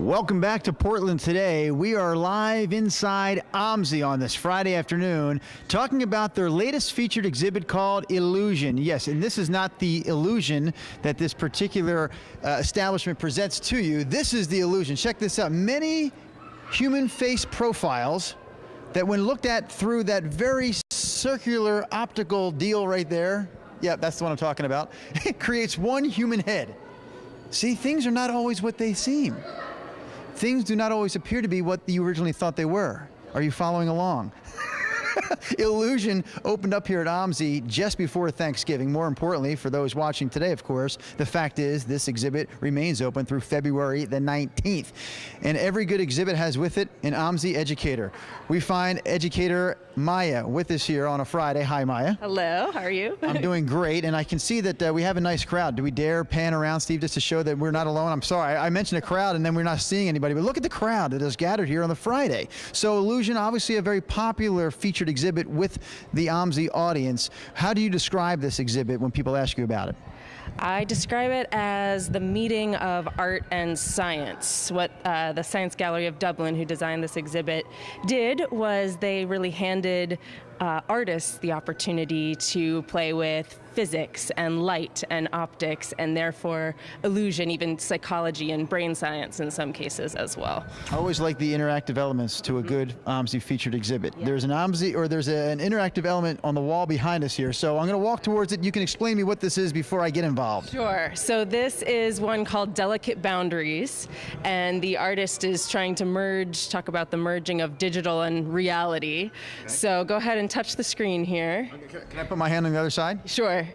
Welcome back to Portland today. We are live inside OMSI on this Friday afternoon talking about their latest featured exhibit called Illusion. Yes, and this is not the illusion that this particular establishment presents to you. This is the illusion. Check this out. Many human face profiles that when looked at through that very circular optical deal right there, yeah, that's the one I'm talking about, it creates one human head. See, things are not always what they seem. Things do not always appear to be what you originally thought they were. Are you following along? Illusion opened up here at OMSI just before Thanksgiving. More importantly, for those watching today, of course, the fact is this exhibit remains open through February the 19th. And every good exhibit has with it an OMSI educator. We find educator Maya with us here on a Friday. Hi, Maya. Hello, how are you? I'm doing great, and I can see that we have a nice crowd. Do we dare pan around, Steve, just to show that we're not alone? I'm sorry, I mentioned a crowd and then we're not seeing anybody, but look at the crowd that is gathered here on the Friday. So Illusion, obviously a very popular featured exhibit with the OMSI audience. How do you describe this exhibit when people ask you about it? I describe it as the meeting of art and science. What the Science Gallery of Dublin, who designed this exhibit, did was they really handed artists the opportunity to play with physics and light and optics and therefore illusion, even psychology and brain science in some cases as well. I always like the interactive elements to a good OMSI featured exhibit. Yeah. There's an OMSI, or there's an interactive element on the wall behind us here. So I'm going to walk towards it. You can explain to me what this is before I get involved. Sure. So this is one called Delicate Boundaries, and the artist is trying to talk about the merging of digital and reality. Okay. So go ahead and touch the screen here. Okay, can I put my hand on the other side? Sure.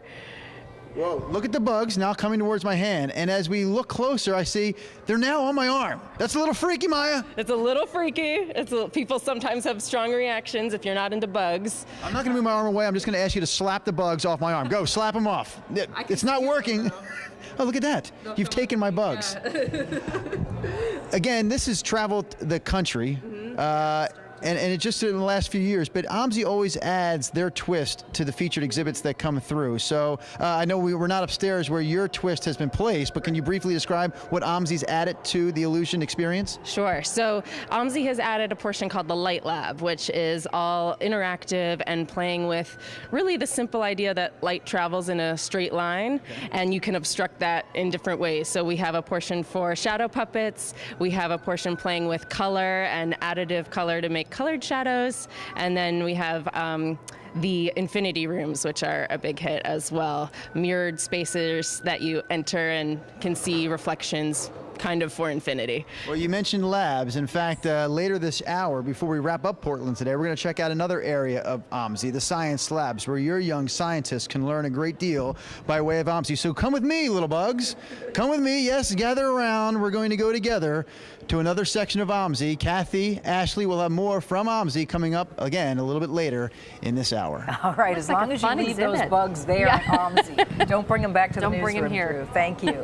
Whoa, look at the bugs now coming towards my hand. And as we look closer, I see they're now on my arm. That's a little freaky, Maya. It's a little freaky. People sometimes have strong reactions if you're not into bugs. I'm not going to move my arm away. I'm just going to ask you to slap the bugs off my arm. Go, slap them off. It's not working. Oh, look at that. You've taken my bugs. Yeah. Again, this has traveled the country. And it just in the last few years, but OMSI always adds their twist to the featured exhibits that come through. So I know we're not upstairs where your twist has been placed, but can you briefly describe what OMSI's added to the Illusion experience? Sure. So OMSI has added a portion called the Light Lab, which is all interactive and playing with really the simple idea that light travels in a straight line, and you can obstruct that in different ways. So we have a portion for shadow puppets, we have a portion playing with color and additive color to make colored shadows, and then we have the infinity rooms, which are a big hit as well. Mirrored spaces that you enter and can see reflections kind of for infinity. Well, you mentioned labs. In fact, later this hour, before we wrap up Portland today, we're going to check out another area of OMSI, the science labs, where your young scientists can learn a great deal by way of OMSI. So come with me, little bugs. Come with me. Yes, gather around. We're going to go together to another section of OMSI. Kathy, Ashley will have more from OMSI coming up again a little bit later in this hour. All right, as long as you leave those bugs there at OMSI. Don't bring them back to the newsroom. Don't bring them here. Thank you.